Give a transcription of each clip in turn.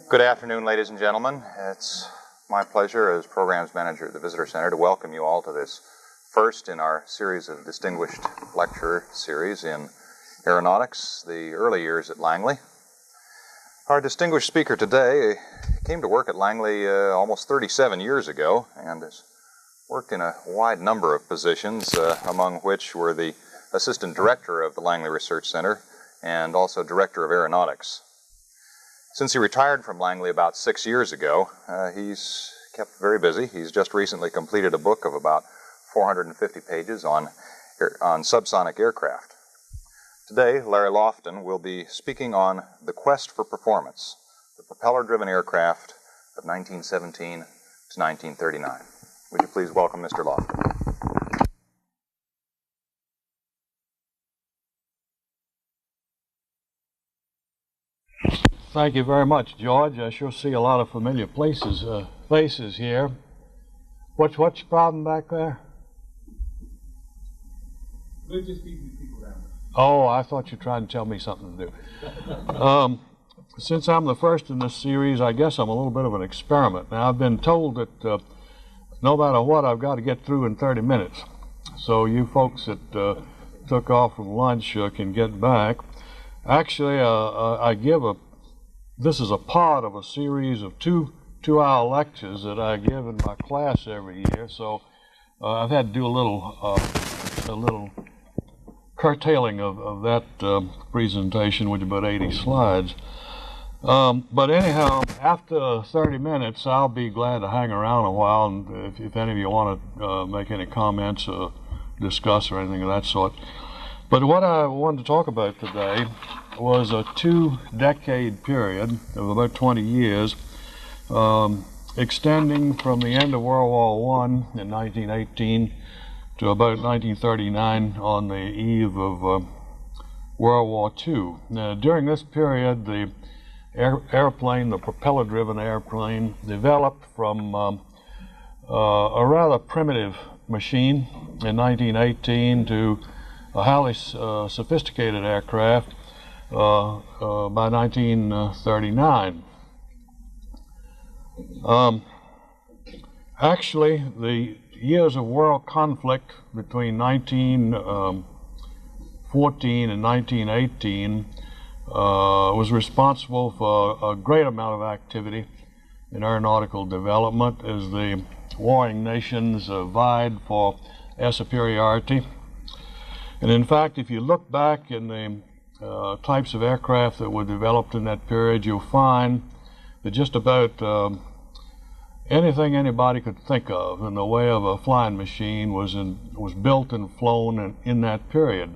Good afternoon, ladies and gentlemen. It's my pleasure as Programs Manager at the Visitor Center to welcome you all to this first in our series of distinguished lecture series in aeronautics, the early years at Langley. Our distinguished speaker today came to work at Langley almost 37 years ago and has worked in a wide number of positions, among which were the Assistant Director of the Langley Research Center and also Director of Aeronautics. Since he retired from Langley about 6 years ago, he's kept very busy. He's just recently completed a book of about 450 pages on subsonic aircraft. Today, Larry Loftin will be speaking on the quest for performance, the propeller-driven aircraft of 1917 to 1939. Would you please welcome Mr. Loftin? Thank you very much, George. I sure see a lot of familiar faces here. What's your problem back there? We're just keeping people down. Oh, I thought you were trying to tell me something to do. Since I'm the first in this series, I guess I'm a little bit of an experiment. Now, I've been told that no matter what, I've got to get through in 30 minutes. So you folks that took off from lunch can get back. Actually, this is a part of a series of two-hour lectures that I give in my class every year. So I've had to do a little curtailing of that presentation, which is about 80 slides. But anyhow, after 30 minutes, I'll be glad to hang around a while, and if any of you want to make any comments or discuss or anything of that sort. But what I wanted to talk about today was a 2-decade period of about 20 years, extending from the end of World War I in 1918 to about 1939 on the eve of World War II. Now, during this period, the airplane, the propeller-driven airplane, developed from a rather primitive machine in 1918 to a highly sophisticated aircraft by 1939. Actually, the years of world conflict between 1914 and 1918 was responsible for a great amount of activity in aeronautical development as the warring nations vied for air superiority. And in fact, if you look back in the types of aircraft that were developed in that period, you'll find that just about anything anybody could think of in the way of a flying machine was built and flown in that period.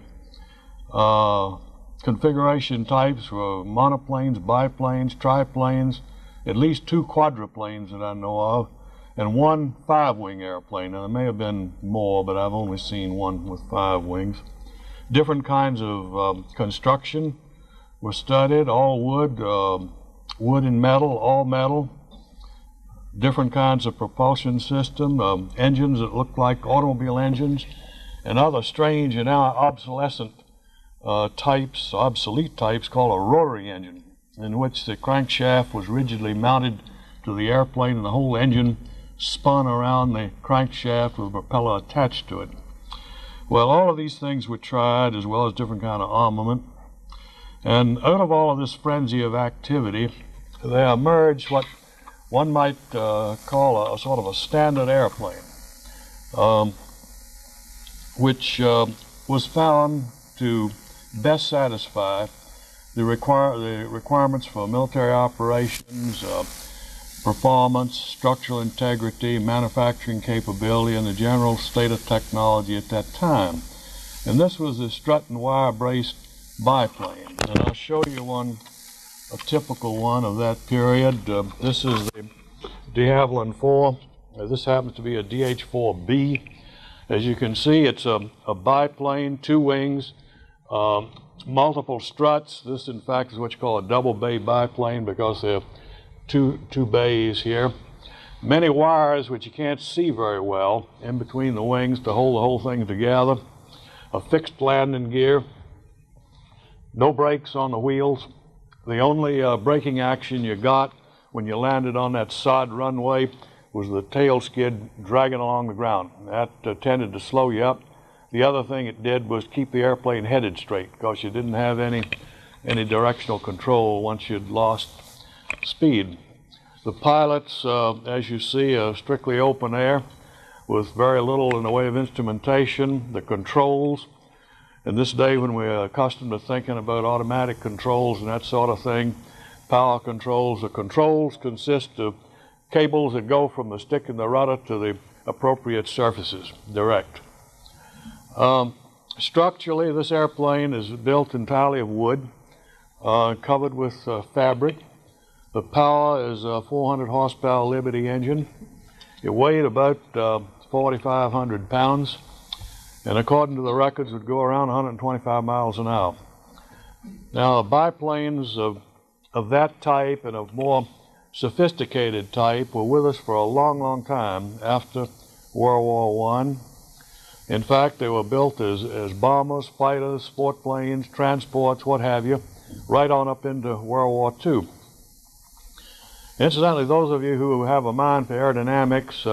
Configuration types were monoplanes, biplanes, triplanes, at least 2 quadruplanes that I know of, and 1 5-wing airplane. Now, there may have been more, but I've only seen 1 with 5 wings. Different kinds of construction were studied, all wood, wood and metal, all metal. Different kinds of propulsion system, engines that looked like automobile engines, and other strange and now obsolete types called a rotary engine, in which the crankshaft was rigidly mounted to the airplane and the whole engine spun around the crankshaft with a propeller attached to it. Well, all of these things were tried, as well as different kind of armament. And out of all of this frenzy of activity, there emerged what one might call a sort of a standard airplane, which was found to best satisfy the requirements for military operations, performance, structural integrity, manufacturing capability, and the general state of technology at that time. And this was a strut and wire braced biplane. And I'll show you a typical one of that period. This is the de Havilland 4. This happens to be a DH-4B. As you can see, it's a biplane, 2 wings, multiple struts. This, in fact, is what you call a double bay biplane because there are two bays here. Many wires which you can't see very well in between the wings to hold the whole thing together. A fixed landing gear. No brakes on the wheels. The only braking action you got when you landed on that sod runway was the tail skid dragging along the ground. That tended to slow you up. The other thing it did was keep the airplane headed straight because you didn't have any directional control once you'd lost speed. The pilots, as you see, are strictly open air with very little in the way of instrumentation. The controls, in this day when we're accustomed to thinking about automatic controls and that sort of thing, power controls, the controls consist of cables that go from the stick and the rudder to the appropriate surfaces, direct. Structurally, this airplane is built entirely of wood, covered with fabric. The power is a 400 horsepower Liberty engine. It weighed about 4,500 pounds, and according to the records, would go around 125 miles an hour. Now, biplanes of that type and of more sophisticated type were with us for a long, long time after World War I. In fact, they were built as bombers, fighters, sport planes, transports, what have you, right on up into World War II. Incidentally, those of you who have a mind for aerodynamics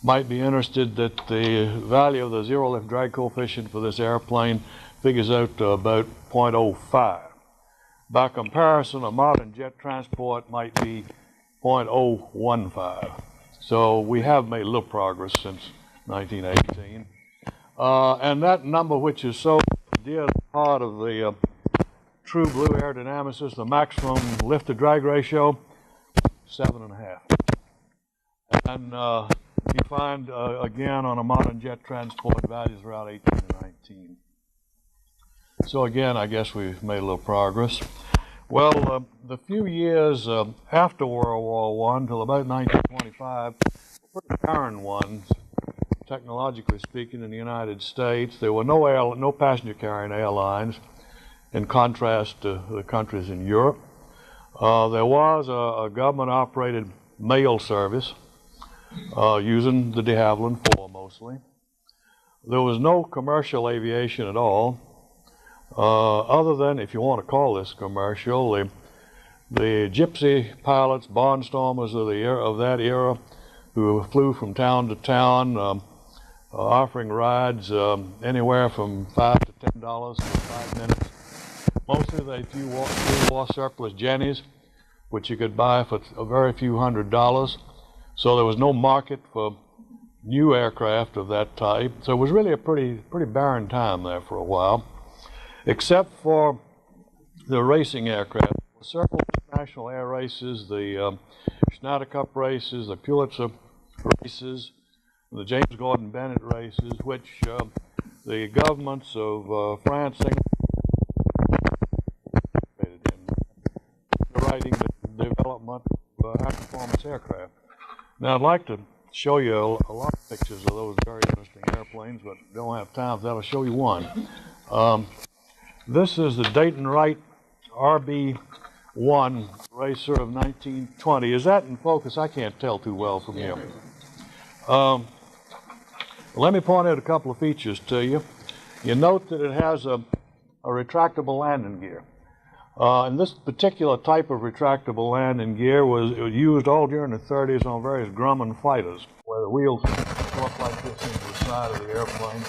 might be interested that the value of the zero lift drag coefficient for this airplane figures out to about 0.05. By comparison, a modern jet transport might be 0.015. So we have made a little progress since 1918. And that number, which is so dear to part of the true blue aerodynamicist, the maximum lift to drag ratio, 7.5. And you find, again, on a modern jet transport, values around 18 to 19. So again, I guess we've made a little progress. Well, the few years after World War I, until about 1925, were pretty barren ones, technologically speaking, in the United States. There were no passenger-carrying airlines, in contrast to the countries in Europe. There was a government-operated mail service using the de Havilland 4 mostly. There was no commercial aviation at all, other than, if you want to call this commercial, the gypsy pilots, barnstormers of that era, who flew from town to town, offering rides anywhere from $5 to $10 for 5 minutes. Mostly they flew war surplus Jennies, which you could buy for a very few $100s. So there was no market for new aircraft of that type. So it was really a pretty barren time there for a while, except for the racing aircraft. Several national air races, the Schneider Cup races, the Pulitzer races, the James Gordon Bennett races, which the governments of France, writing the development of high-performance aircraft. Now, I'd like to show you a lot of pictures of those very interesting airplanes, but don't have time for that. I'll show you one. This is the Dayton Wright RB-1 racer of 1920. Is that in focus? I can't tell too well from here. Let me point out a couple of features to you. You note that it has a retractable landing gear. And this particular type of retractable landing gear was used all during the 30s on various Grumman fighters, where the wheels fork like this into the side of the airplane.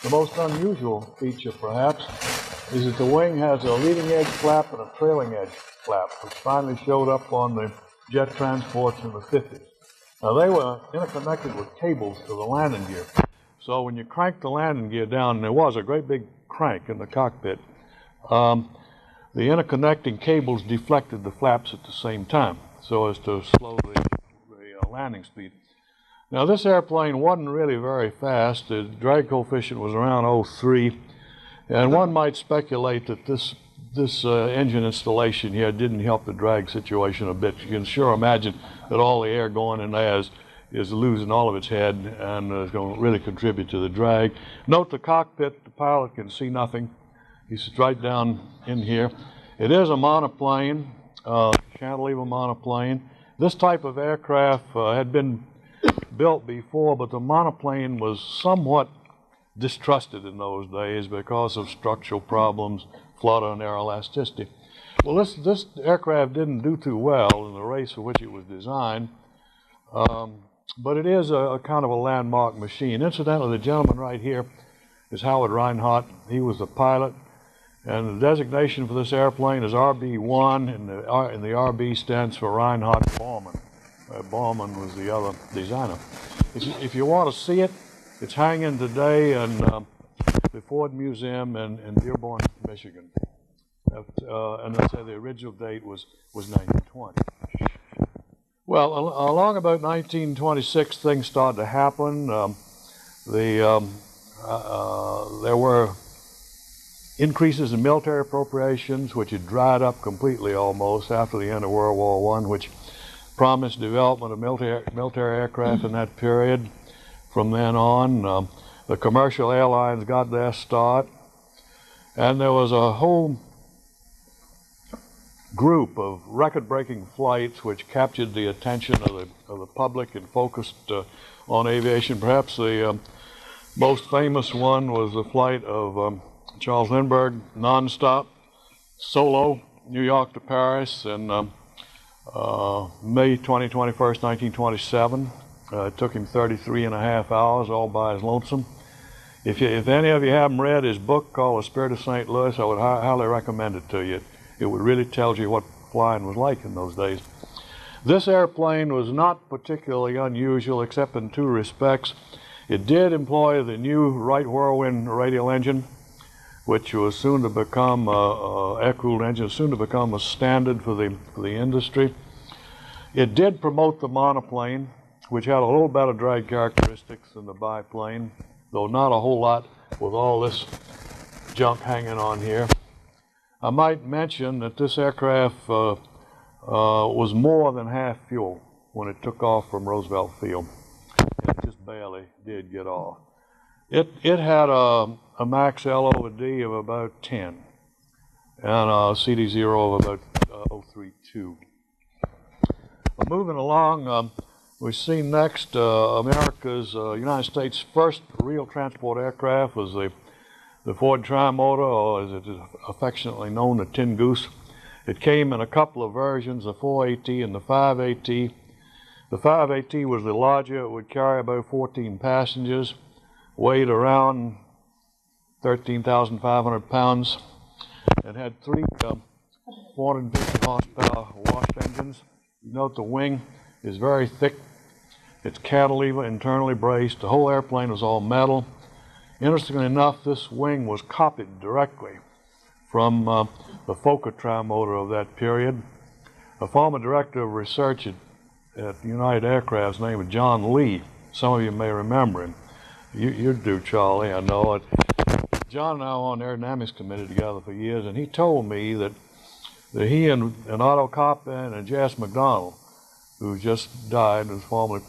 The most unusual feature, perhaps, is that the wing has a leading edge flap and a trailing edge flap, which finally showed up on the jet transports in the 50s. Now, they were interconnected with cables to the landing gear. So when you cranked the landing gear down, and there was a great big crank in the cockpit, the interconnecting cables deflected the flaps at the same time so as to slow the landing speed. Now, this airplane wasn't really very fast. The drag coefficient was around 0.3, and one might speculate that this engine installation here didn't help the drag situation a bit. You can sure imagine that all the air going in there is losing all of its head and is going to really contribute to the drag. Note the cockpit, the pilot can see nothing. He's right down in here. It is a monoplane, cantilever monoplane. This type of aircraft had been built before, but the monoplane was somewhat distrusted in those days because of structural problems, flutter, and air elasticity. Well, this aircraft didn't do too well in the race for which it was designed, but it is a kind of a landmark machine. Incidentally, the gentleman right here is Howard Reinhardt. He was the pilot, and the designation for this airplane is RB-1, and the RB stands for Reinhardt Baumann. Baumann was the other designer. If you want to see it, it's hanging today in the Ford Museum in Dearborn, Michigan. And let's say the original date was 1920. Well, along about 1926, things started to happen. There were increases in military appropriations, which had dried up completely almost after the end of World War I, which promised development of military aircraft in that period. From then on, the commercial airlines got their start, and there was a whole group of record-breaking flights which captured the attention of the public and focused on aviation. Perhaps the most famous one was the flight of Charles Lindbergh, non-stop, solo, New York to Paris in May 21st, 1927. It took him 33 and a half hours, all by his lonesome. If any of you haven't read his book called The Spirit of St. Louis, I would highly recommend it to you. It would really tell you what flying was like in those days. This airplane was not particularly unusual except in two respects. It did employ the new Wright Whirlwind radial engine, which was soon to become air-cooled engine, soon to become a standard for the industry. It did promote the monoplane, which had a little better drag characteristics than the biplane, though not a whole lot with all this junk hanging on here. I might mention that this aircraft was more than half fuel when it took off from Roosevelt Field. It just barely did get off. It had a max L over D of about 10 and a CD0 of about 032. Moving along, we see next America's United States' first real transport aircraft was the Ford Trimotor, or as it is affectionately known, the Tin Goose. It came in a couple of versions, the 4AT and the 5AT. The 5AT was the larger. It would carry about 14 passengers, weighed around 13,500 pounds, and had three 450 horsepower washed engines. You note the wing is very thick. It's cantilever, internally braced. The whole airplane was all metal. Interestingly enough, this wing was copied directly from the Fokker Trimotor of that period. A former director of research at United Aircraft's name was John Lee. Some of you may remember him. You do, Charlie, I know it. John and I were on the aerodynamics committee together for years, and he told me that he and Otto Koppen and J.S. McDonnell, who just died and was formerly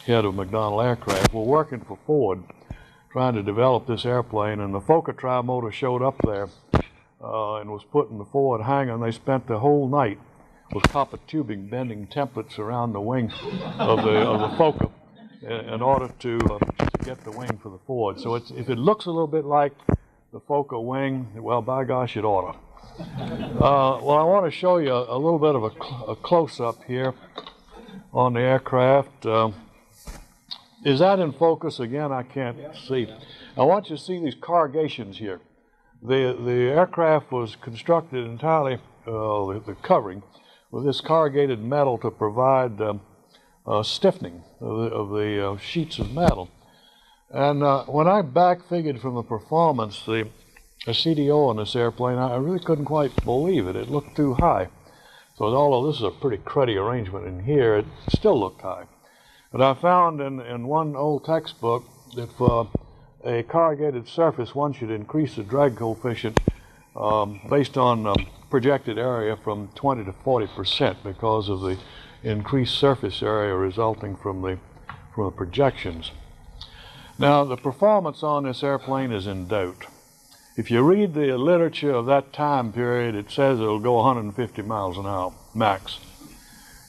head of McDonnell Aircraft, were working for Ford, trying to develop this airplane, and the Fokker Trimotor showed up there and was put in the Ford hangar, and they spent the whole night with copper tubing bending templates around the wing of the Fokker in order to get the wing for the Ford. So if it looks a little bit like the Fokker wing, well, by gosh, it ought to. Well, I want to show you a little bit of a close-up here on the aircraft. Is that in focus? Again, I can't see. I want you to see these corrugations here. The aircraft was constructed entirely, the covering, with this corrugated metal to provide stiffening of the sheets of metal. And when I back-figured from the performance, the CDO on this airplane, I really couldn't quite believe it. It looked too high. So although this is a pretty cruddy arrangement in here, it still looked high. But I found in one old textbook that for a corrugated surface, one should increase the drag coefficient based on projected area from 20 to 40% because of the increased surface area resulting from the projections. Now, the performance on this airplane is in doubt. If you read the literature of that time period, it says it'll go 150 miles an hour, max.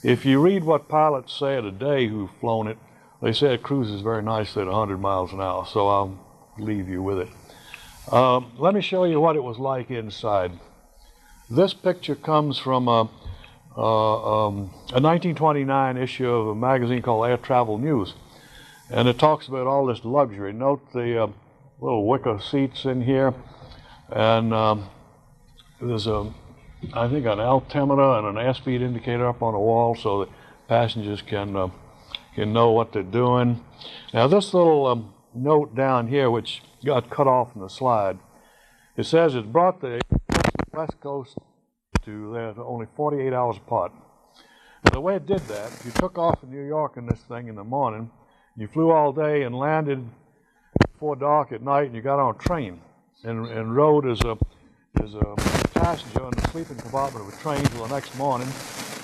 If you read what pilots say today who've flown it, they say it cruises very nicely at 100 miles an hour, so I'll leave you with it. Let me show you what it was like inside. This picture comes from a 1929 issue of a magazine called Air Travel News, and it talks about all this luxury. Note the little wicker seats in here, and there's I think an altimeter and an airspeed indicator up on the wall so that passengers can know what they're doing. Now this little note down here, which got cut off in the slide, it says it brought the West Coast to there only 48 hours apart. And the way it did that, you took off in New York in this thing in the morning, you flew all day and landed before dark at night, and you got on a train and rode as a passenger in the sleeping compartment of a train till the next morning.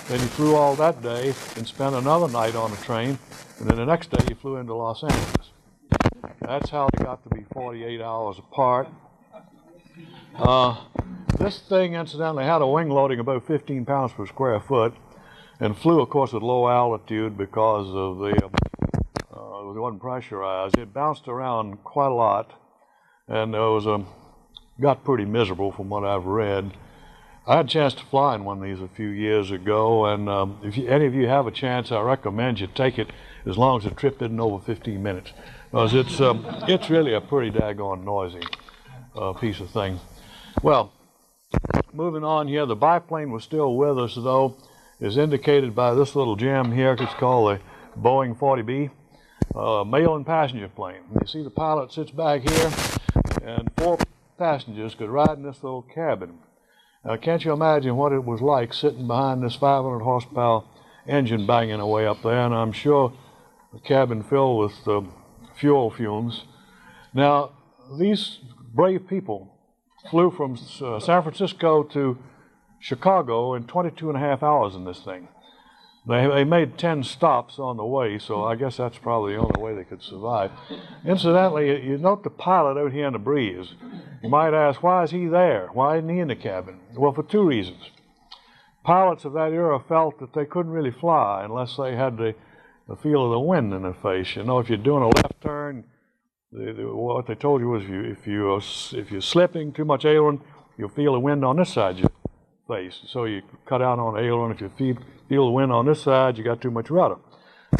Then you flew all that day and spent another night on a train, and then the next day you flew into Los Angeles. That's how they got to be 48 hours apart. This thing, incidentally, had a wing loading about 15 pounds per square foot, and flew, of course, at low altitude because of it wasn't pressurized. It bounced around quite a lot, and it was got pretty miserable from what I've read. I had a chance to fly in one of these a few years ago, and if any of you have a chance, I recommend you take it as long as the trip isn't over 15 minutes, because it's really a pretty daggone noisy piece of thing. Well, moving on here, the biplane was still with us, though, is indicated by this little gem here. It's called the Boeing 40B, mail and passenger plane. You see the pilot sits back here, and 4 passengers could ride in this little cabin. Now, can't you imagine what it was like sitting behind this 500 horsepower engine banging away up there? And I'm sure the cabin filled with fuel fumes. Now, these brave people flew from San Francisco to Chicago in 22.5 hours in this thing. They made 10 stops on the way, so I guess that's probably the only way they could survive. Incidentally, you note the pilot out here in the breeze. You might ask, why is he there? Why isn't he in the cabin? Well, for 2 reasons. Pilots of that era felt that they couldn't really fly unless they had the feel of the wind in their face. You know, if you're doing a left turn, what they told you was if you're slipping too much aileron, you'll feel the wind on this side of your face. So you cut out on aileron. If you feel the wind on this side, you got too much rudder.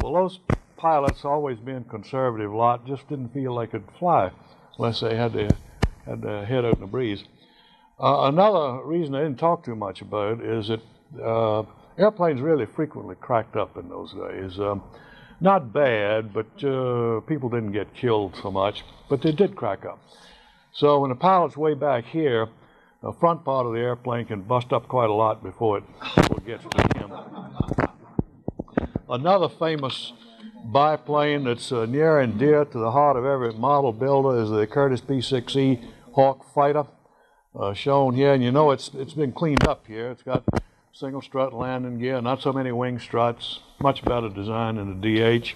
Well, those pilots, always being conservative lot, just didn't feel they could fly unless they had their head out in the breeze. Another reason I didn't talk too much about is that airplanes really frequently cracked up in those days. Not bad, but people didn't get killed so much, but they did crack up. So when the pilot's way back here, the front part of the airplane can bust up quite a lot before it gets to him. Another famous biplane that's near and dear to the heart of every model builder is the Curtiss P-6E Hawk fighter, shown here. And you know it's been cleaned up here. It's got single strut landing gear, not so many wing struts, much better design than the DH.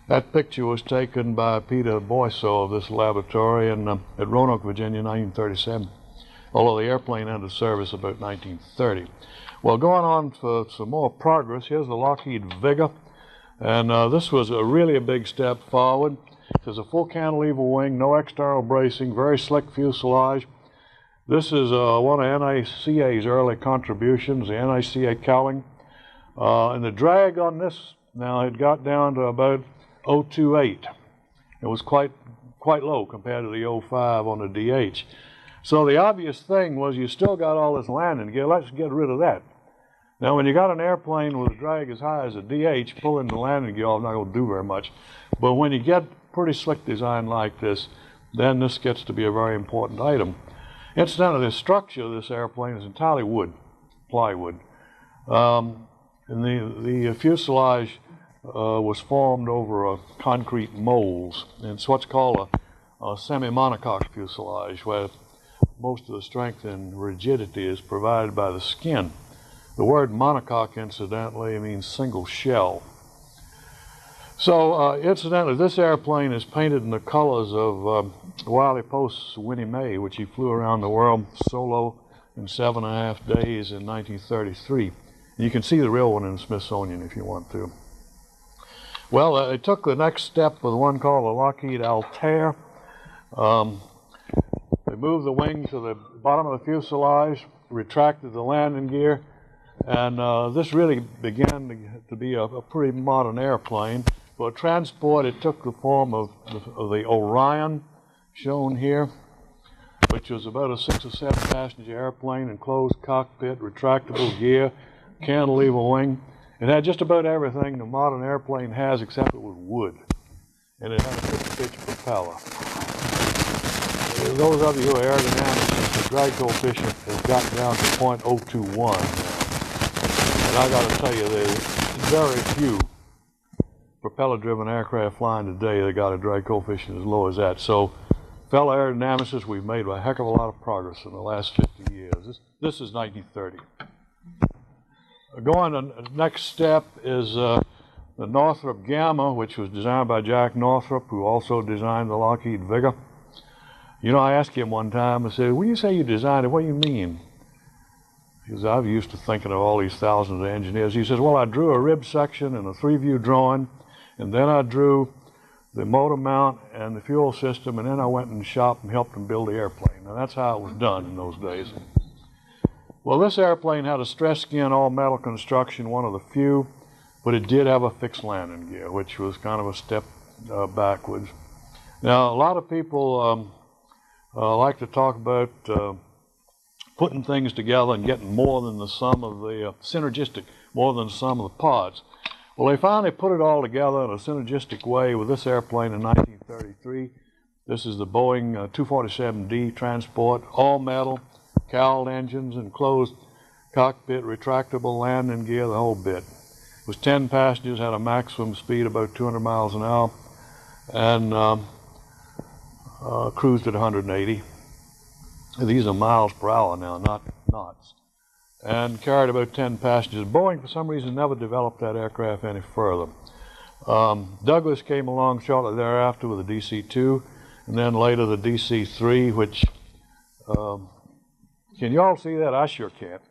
That picture was taken by Peter Boyso of this laboratory at Roanoke, Virginia, in 1937, although the airplane entered service about 1930. Well, going on for some more progress, here's the Lockheed Vigor, and this was really a big step forward. There's a full cantilever wing, no external bracing, very slick fuselage. This is one of NACA's early contributions, the NACA cowling. And the drag on this now had got down to about 0.28. It was quite low compared to the 0.5 on the DH. So the obvious thing was you still got all this landing gear. Let's get rid of that. Now, when you got an airplane with a drag as high as a DH, pulling the landing gear off not going to do very much. But when you get pretty slick design like this, then this gets to be a very important item. Incidentally, the structure of this airplane is entirely wood, plywood. And the fuselage was formed over concrete molds. And it's what's called a semi-monocoque fuselage, where most of the strength and rigidity is provided by the skin. The word monocoque, incidentally, means single shell. So, incidentally, this airplane is painted in the colors of Wiley Post's Winnie Mae, which he flew around the world solo in 7.5 days in 1933. And you can see the real one in the Smithsonian if you want to. Well, they took the next step with one called the Lockheed Altair. They moved the wing to the bottom of the fuselage, retracted the landing gear, and this really began to be a pretty modern airplane. For transport, it took the form of the Orion, shown here, which was about a 6 or 7 passenger airplane, enclosed cockpit, retractable gear, cantilever wing. It had just about everything the modern airplane has, except it was wood, and it had a 50-pitch propeller. Those of you who are aerodynamicists, the drag coefficient has gotten down to 0.021 now. And I got to tell you, there's very few propeller-driven aircraft flying today that got a drag coefficient as low as that. So, fellow aerodynamicists, we've made a heck of a lot of progress in the last 50 years. This is 1930. Going to the next step is the Northrop Gamma, which was designed by Jack Northrop, who also designed the Lockheed Vigor. You know, I asked him one time, I said, when you say you designed it, what do you mean? Because I'm used to thinking of all these thousands of engineers. He says, well, I drew a rib section and a 3-view drawing, and then I drew the motor mount and the fuel system, and then I went in the shop and helped them build the airplane. And that's how it was done in those days. Well, this airplane had a stress skin, all metal construction, one of the few, but it did have a fixed landing gear, which was kind of a step backwards. Now, a lot of people like to talk about putting things together and getting more than the sum of the synergistic, more than the sum of the parts. Well, they finally put it all together in a synergistic way with this airplane in 1933. This is the Boeing 247D transport, all metal, cowled engines, enclosed cockpit, retractable landing gear, the whole bit. It was 10 passengers, had a maximum speed about 200 miles an hour, and cruised at 180. These are miles per hour now, not knots. And carried about 10 passengers. Boeing, for some reason, never developed that aircraft any further. Douglas came along shortly thereafter with the DC-2, and then later the DC-3, which, can you all see that? I sure can't.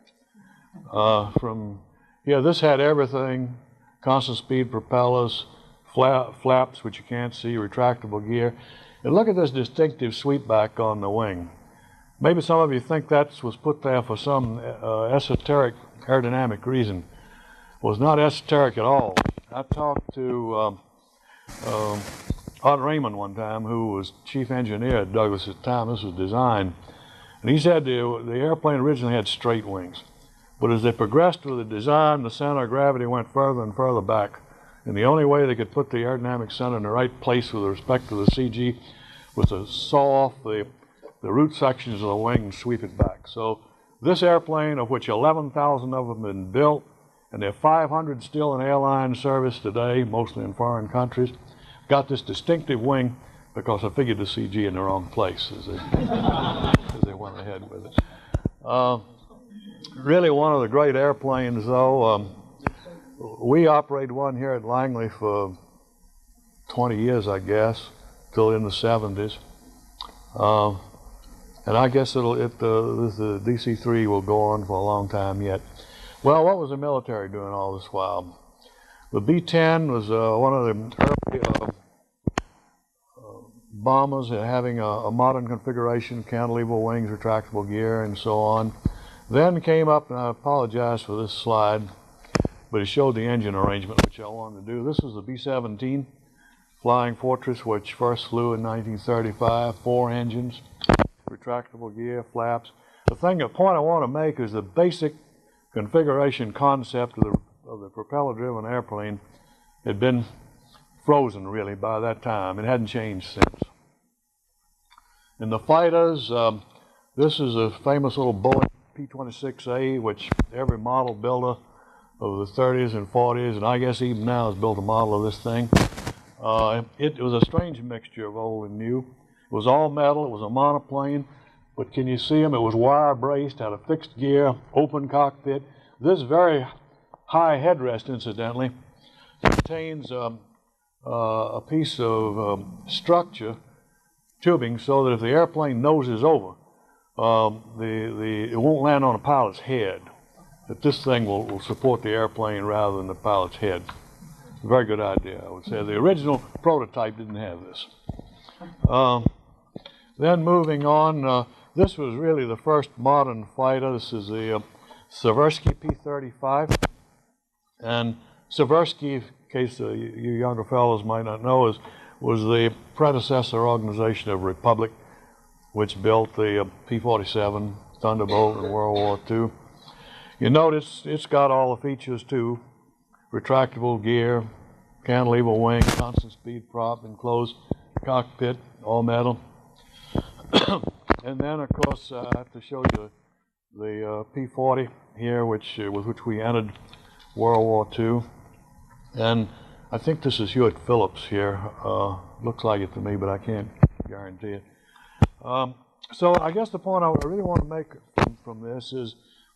This had everything, constant speed propellers, flaps, which you can't see, retractable gear. And look at this distinctive sweepback on the wing. Maybe some of you think that was put there for some esoteric aerodynamic reason. Well, it's not esoteric at all. I talked to Art Raymond one time, who was chief engineer at Douglas at the time. This was designed. And he said the airplane originally had straight wings. But as they progressed with the design, the center of gravity went further and further back. And the only way they could put the aerodynamic center in the right place with respect to the CG was to saw off the root sections of the wing and sweep it back. So this airplane, of which 11,000 of them have been built, and there are 500 still in airline service today, mostly in foreign countries, got this distinctive wing because I figured the CG in the wrong place as they went ahead with it. Really one of the great airplanes, though. We operated one here at Langley for 20 years, I guess, till in the 70s. And I guess the DC-3 will go on for a long time yet. Well, what was the military doing all this while? The B-10 was one of the early bombers having a modern configuration, cantilever wings, retractable gear, and so on. Then came up, and I apologize for this slide, but it showed the engine arrangement, which I wanted to do. This is the B-17 Flying Fortress, which first flew in 1935, 4 engines, retractable gear, flaps. The point I want to make is the basic configuration concept of the propeller-driven airplane had been frozen, really, by that time. It hadn't changed since. In the fighters, this is a famous little Boeing P-26A, which every model builder of the 30s and 40s, and I guess even now has built a model of this thing. It was a strange mixture of old and new. It was all metal, it was a monoplane, but can you see them? It was wire braced, had a fixed gear, open cockpit. This very high headrest, incidentally, contains a piece of structure, tubing, so that if the airplane noses over, it won't land on a pilot's head. That this thing will support the airplane rather than the pilot's head. A very good idea, I would say. The original prototype didn't have this. Then moving on, this was really the first modern fighter. This is the Seversky P-35. And Seversky, in case you younger fellows might not know, was the predecessor organization of Republic, which built the P-47 Thunderbolt in World War II. You notice it's got all the features too: retractable gear, cantilever wing, constant speed prop, enclosed cockpit, all metal. And then, of course, I have to show you the P-40 here, with which we entered World War II. And I think this is Hewitt Phillips here. Looks like it to me, but I can't guarantee it. So I guess the point I really want to make from this is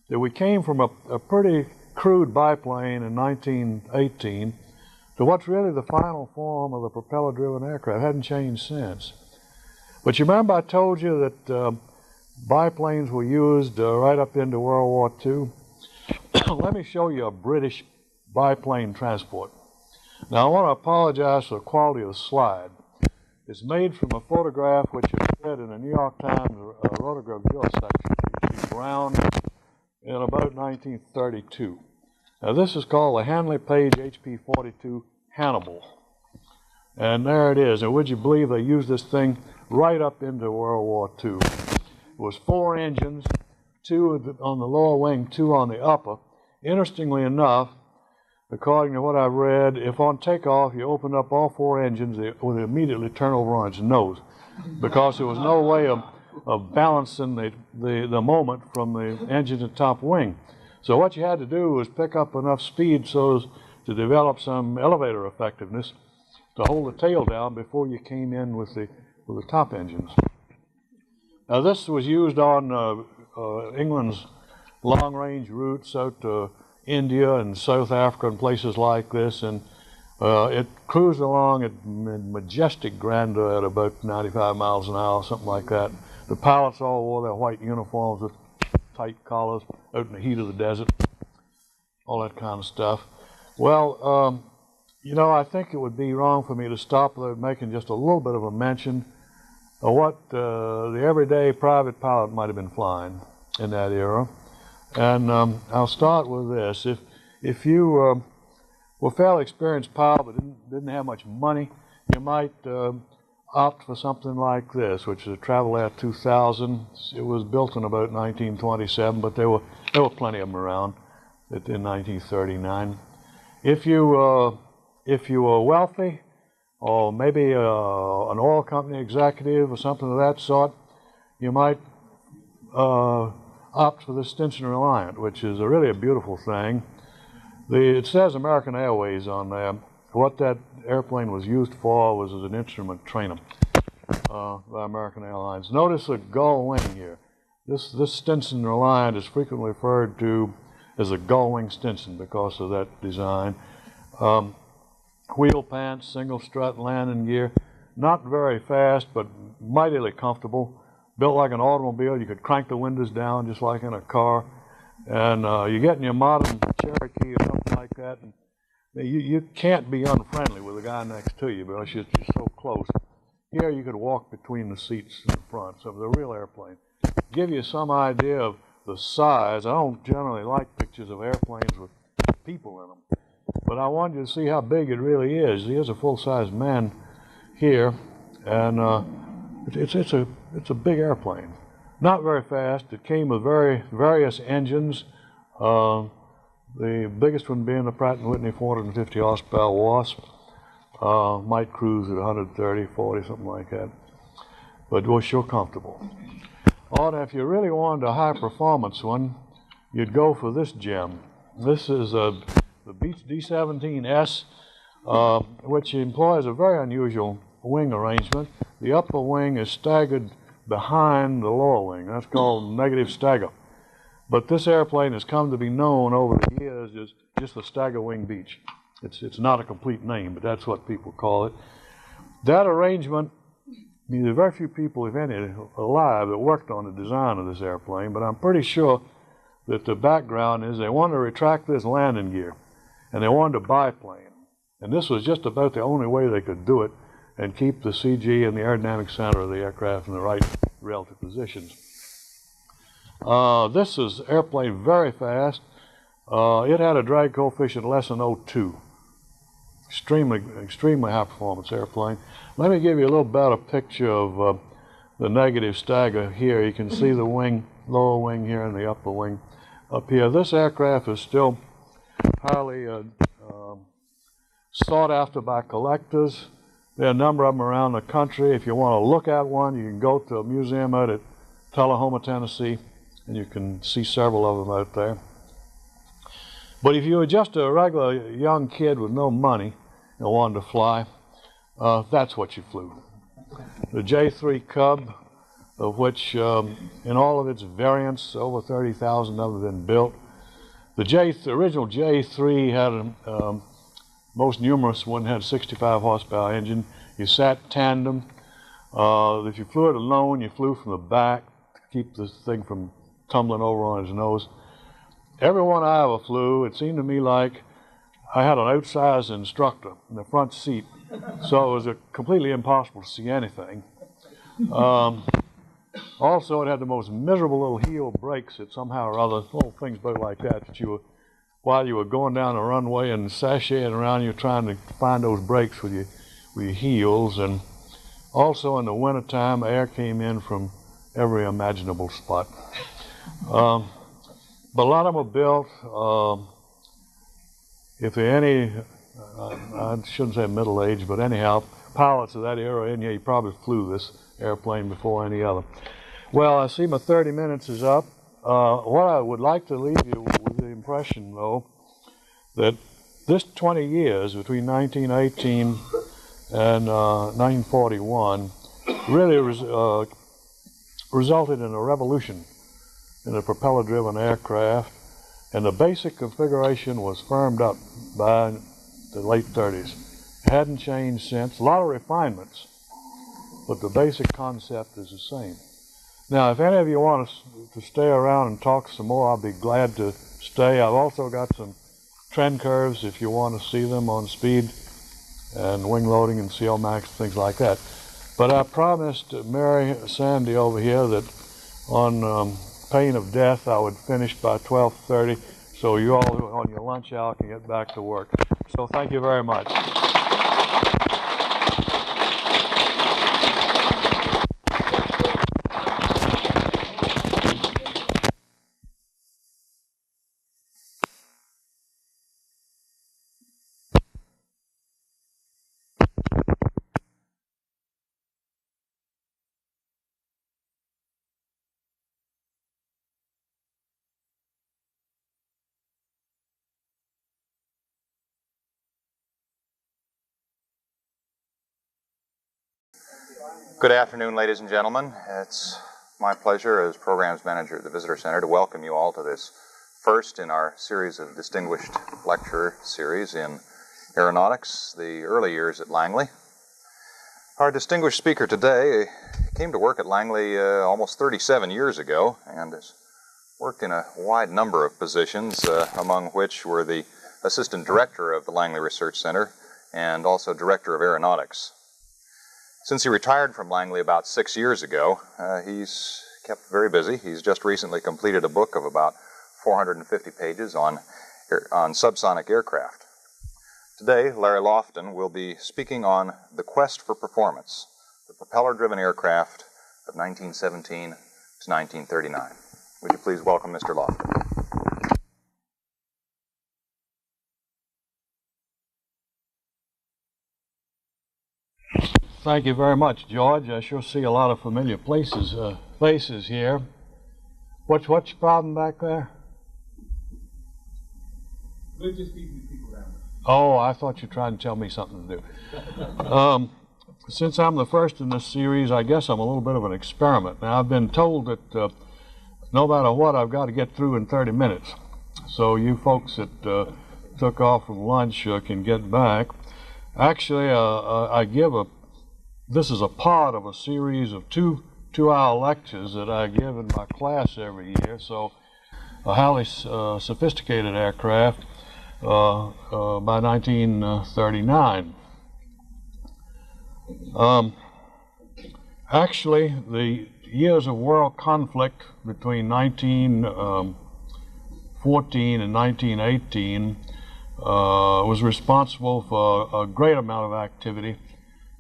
that we came from a pretty crude biplane in 1918 to what's really the final form of the propeller-driven aircraft. It hadn't changed since. But you remember I told you that biplanes were used right up into World War II? Let me show you a British biplane transport. Now I want to apologize for the quality of the slide. It's made from a photograph which appeared in the New York Times Rotograph Journal section. It's Brown in about 1932. Now this is called the Hanley Page HP-42 Hannibal. And there it is. And would you believe they used this thing right up into World War II? It was 4 engines, 2 on the lower wing, 2 on the upper. Interestingly enough, according to what I've read, if on takeoff you opened up all 4 engines, it would immediately turn over on its nose, because there was no way of balancing the moment from the engine to top wing. So what you had to do was pick up enough speed so as to develop some elevator effectiveness to hold the tail down before you came in with the top engines. Now this was used on England's long-range routes out to India and South Africa and places like this, and it cruised along at majestic grandeur at about 95 miles an hour, something like that. The pilots all wore their white uniforms with tight collars out in the heat of the desert, all that kind of stuff. Well, you know, I think it would be wrong for me to stop without making just a little bit of a mention of what the everyday private pilot might have been flying in that era. And I'll start with this. If you were a fairly experienced pilot but didn't have much money, you might opt for something like this, which is a Travel Air 2000. It was built in about 1927, but there were plenty of them around in 1939. If you were wealthy, or maybe an oil company executive or something of that sort, you might opt for the Stinson Reliant, which is really a beautiful thing. It says American Airways on there. What that airplane was used for was as an instrument trainer by American Airlines. Notice the gull wing here. This Stinson Reliant is frequently referred to as a gull wing Stinson because of that design. Wheel pants, single strut landing gear, not very fast but mightily comfortable. Built like an automobile. You could crank the windows down just like in a car. And you get in your modern Cherokee or something like that, and you can't be unfriendly with the guy next to you because you're so close. Here you could walk between the seats in the front. So the real airplane. Give you some idea of the size. I don't generally like pictures of airplanes with people in them, but I want you to see how big it really is. Here's a full-size man here, and it's a big airplane. Not very fast. It came with various engines. The biggest one being the Pratt & Whitney 450 horsepower Wasp. Might cruise at 130, 40, something like that. But it was sure comfortable. Or if you really wanted a high-performance one, you'd go for this gem. This is the Beech D-17S, which employs a very unusual wing arrangement. The upper wing is staggered behind the lower wing. That's called negative stagger. But this airplane has come to be known over the years as just the stagger wing Beech. It's not a complete name, but that's what people call it. That arrangement, I mean, there are very few people, if any, alive that worked on the design of this airplane, but I'm pretty sure that the background is they wanted to retract this landing gear, and they wanted to biplane. And this was just about the only way they could do it and keep the CG and the aerodynamic center of the aircraft in the right relative positions. This is airplane very fast. It had a drag coefficient less than 0.2. Extremely high performance airplane. Let me give you a little better picture of the negative stagger here. You can see the wing, lower wing here and the upper wing up here. This aircraft is still highly sought after by collectors. There are a number of them around the country. If you want to look at one, you can go to a museum out at Tullahoma, Tennessee, and you can see several of them out there. But if you were just a regular young kid with no money and wanted to fly, that's what you flew. The J3 Cub, of which in all of its variants, over 30,000 of them have been built. The original J3 had a most numerous one, had a 65 horsepower engine. You sat tandem. If you flew it alone, you flew from the back to keep this thing from tumbling over on his nose. Every one I ever flew, it seemed to me like I had an outsized instructor in the front seat, so it was completely impossible to see anything. Also, it had the most miserable little heel brakes that somehow or other, little things like that you were, while you were going down the runway and sashaying around, you were trying to find those brakes with your heels. And also in the wintertime, air came in from every imaginable spot. But a lot of them are built, if there are any, I shouldn't say middle-aged, but anyhow, pilots of that era in here, you probably flew this airplane before any other. Well, I see my 30 minutes is up. What I would like to leave you with the impression, though, that this 20 years, between 1918 and 1941, really resulted in a revolution in the propeller-driven aircraft, and the basic configuration was firmed up by the late 30s. It hadn't changed since. A lot of refinements, but the basic concept is the same. Now, if any of you want to stay around and talk some more, I'll be glad to stay. I've also got some trend curves if you want to see them on speed and wing loading and CLmax, things like that. But I promised Mary Sandy over here that on pain of death, I would finish by 12:30, so you all on your lunch hour can get back to work. So thank you very much. Good afternoon, ladies and gentlemen. It's my pleasure as Programs Manager at the Visitor Center to welcome you all to this first in our series of distinguished lecture series in aeronautics, the early years at Langley. Our distinguished speaker today came to work at Langley almost 37 years ago and has worked in a wide number of positions, among which were the Assistant Director of the Langley Research Center and also Director of Aeronautics. Since he retired from Langley about 6 years ago, he's kept very busy. He's just recently completed a book of about 450 pages on subsonic aircraft. Today, Larry Loftin will be speaking on the quest for performance, the propeller-driven aircraft of 1917 to 1939. Would you please welcome Mr. Loftin? Thank you very much, George. I sure see a lot of familiar faces here. What's your problem back there? We're just keeping people down. Oh, I thought you were trying to tell me something to do. Since I'm the first in this series, I guess I'm a little bit of an experiment. Now, I've been told that no matter what, I've got to get through in 30 minutes. So you folks that took off from lunch can get back. Actually, this is a part of a series of two-hour lectures that I give in my class every year. So a highly sophisticated aircraft by 1939. Actually, the years of world conflict between 1914 and 1918 was responsible for a great amount of activity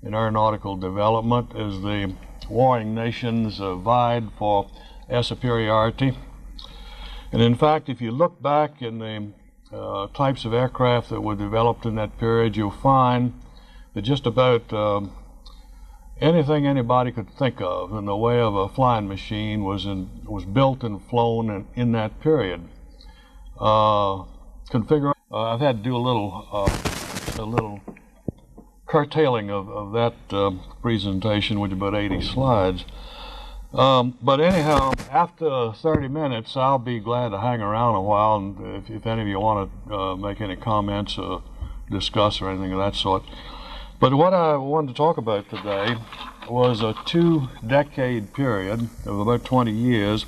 in aeronautical development as the warring nations vied for air superiority. And in fact, if you look back in the types of aircraft that were developed in that period, you'll find that just about anything anybody could think of in the way of a flying machine was built and flown in that period. I've had to do a little curtailing of that presentation, which is about 80 slides. But anyhow, after 30 minutes, I'll be glad to hang around a while, and if any of you want to make any comments or discuss or anything of that sort. But what I wanted to talk about today was a 2-decade period of about 20 years,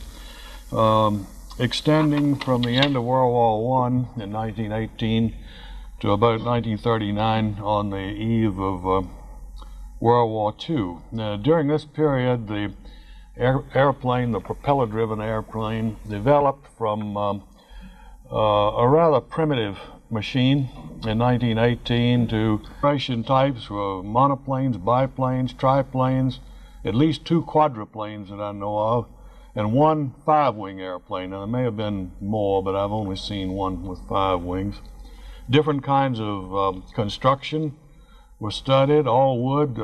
extending from the end of World War I in 1918 to about 1939 on the eve of World War II. Now, during this period, the airplane, the propeller-driven airplane, developed from a rather primitive machine in 1918 to operation types were monoplanes, biplanes, triplanes, at least 2 quadruplanes that I know of, and 1 5-wing airplane. Now, there may have been more, but I've only seen 1 with 5 wings. Different kinds of construction were studied, all wood,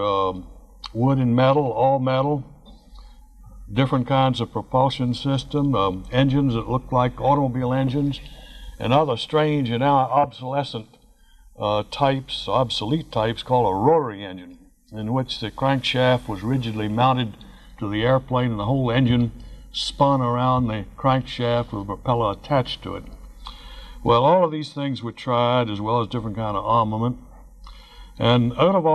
wood and metal, all metal. Different kinds of propulsion system, engines that looked like automobile engines, and other strange and now obsolete types called a rotary engine, in which the crankshaft was rigidly mounted to the airplane and the whole engine spun around the crankshaft with a propeller attached to it. Well, all of these things were tried, as well as different kind of armament, and out of all